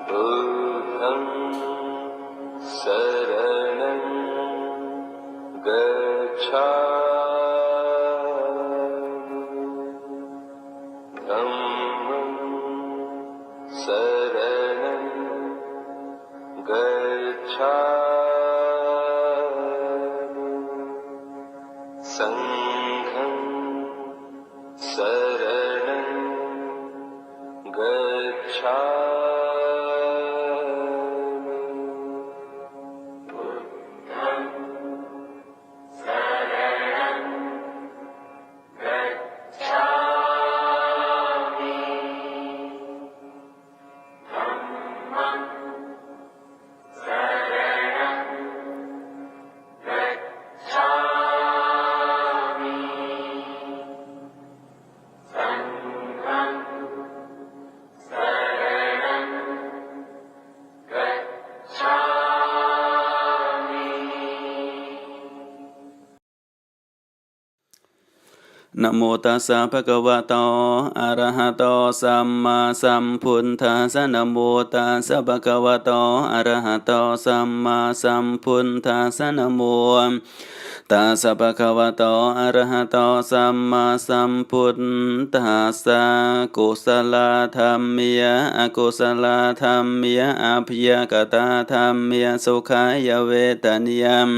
बुद्धं शरणं गच्छामि धम्मं शरणं गच्छामि संघं शरणं गच्छामिนะโมตัสสะภะคะวะโตอะระหะโตสัมมาสัมพุทธัสสะนะโมตัสสะภะคะวะโตอะระหะโตสัมมาสัมพุทธัสสะนะโมตัสสะภะคะวะโตอะระหะโตสัมมาสัมพุทธัสสะกุศลธัมมิยะอกุศลธัมมิยะอภิยกตธัมมิยะสุขายเวทนิยม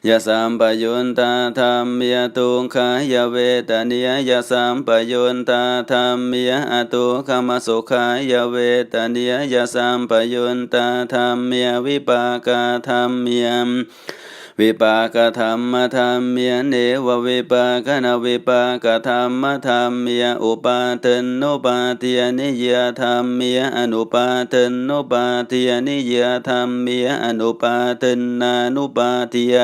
ยะสัมปยุนตาธัมมิยทุกขายเวทนิยยะสัมปยุนตาธัมมิยอทุกขมสุขายเวทนิยยะสัมปยุนตาธัมมิยวิปากธัมมิยวิปากธัมมธัมมิยเนววิปากนวิปากธัมมธัมมิยอุปาทินนุปาทิยนิยธัมมิยอนุปาทินนุปาทิยนิยธัมมิยอนุปาทินานุปาทิย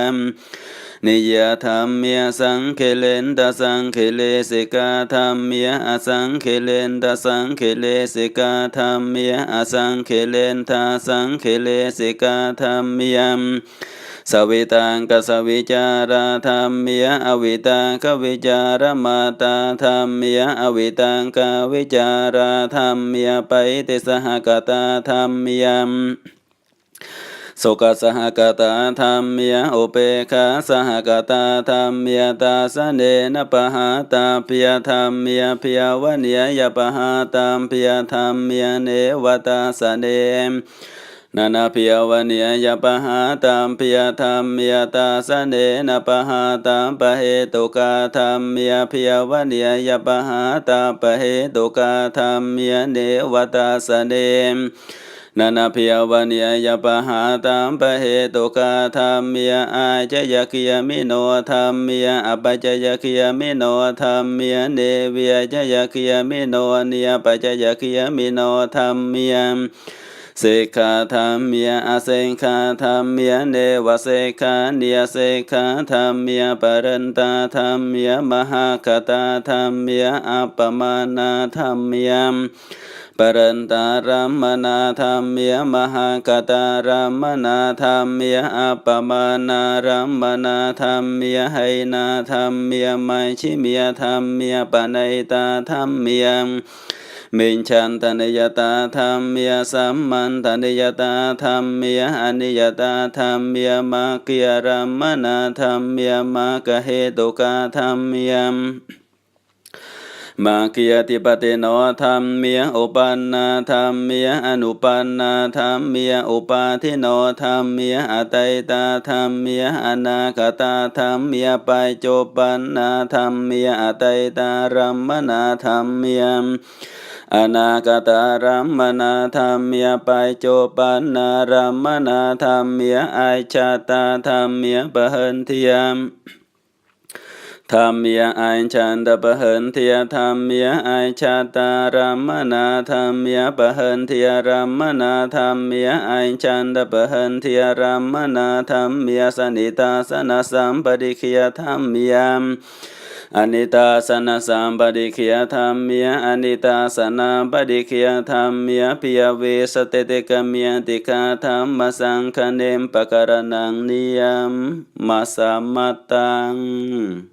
นิยธัมมิยสังเขเลนตสังเขเลสิกาธัมมิยอสังเขเลนตสังเขเลสิกาธัมมิยอสังเขเลนทาสังเขเลสิกาธัมมิยสวิตังกสวิจาราธัมมิยอวิตังกวิจารมาตาธัมมิยอวิตังกวิจาราธัมมิยไปติสหกตาธัมมิยสุขสหกตาธัมมิยอุเปขาสหกตาธัมมิยตาสเนนะปหาตาพิยธัมมิยพิยวเนียยปหาตามพิยธัมมิยเนวตาสเนนานาพิยวเนียยปหาตามพิยธัมมิยตาสเนนะปหาตามปะเหตุกาธัมมิยพิยวเนียยปหาตามปะเหตุกาธัมมิยเนวตาสเนนานาพิยวเนียยปหาตามปะเหตุกาธัมมิยอาจยคิยมิโนธัมมิยอปัจจยคิยมิโนธัมมิยเนวิยจยคิยมิโนเนียปัจจยคิยมิโนธัมมิยสิกขาธัมมิยอาเสงขาธัมมิยเนวเสกขาเนียเสกขาธัมมิยปรันตาธัมมิยมหาคตาธัมมิยอัปปมานาธัมมิยปรันตารัมมนาธัมมิยมหากตารัมมนาธัมมิยอัปปมานารัมมนาธัมมิยไหนาธัมมิยมัยชิมิยธัมมิยปนัยตาธัมมิยมิญชันตนิยตาธัมมิยสัมมันตนิยตาธัมมิยอนิยตาธัมมิยมาคิยรัมมนาธัมมิยมากเหตุกาธัมมิยมาคิยติปติโนธัมมิยอุปันนาธัมมิยอนุปันนาธัมมิยอุปาทิโนธัมมิยอตัยตาธัมมิยอนาคตาธัมมิยปัจจุปันนาธัมมิยอตัยตารัมมนาธัมมิยอนาคตารัมมนาธัมมิยปัจจุปันนารัมมนาธัมมิยอาชาตาธัมมิยปะหันติยธัมมิยอัญชันตปะหันติยธัมมิยอัญชาตารัมมนาธัมมิยปะหันติยรัมมนาธัมมิยอัญชันตปะหันติยรัมมนาธัมมิยสนิตาสนะสัมปดิคิยธัมมิยอนิตาสนะสัมปดิคิยธัมมิยอนิตาสนะปดิคิยธัมมิยปิยเวสเตติกเมียติกาธัมมสังคเนมปะการนังนิยมมัสสะมัตตัง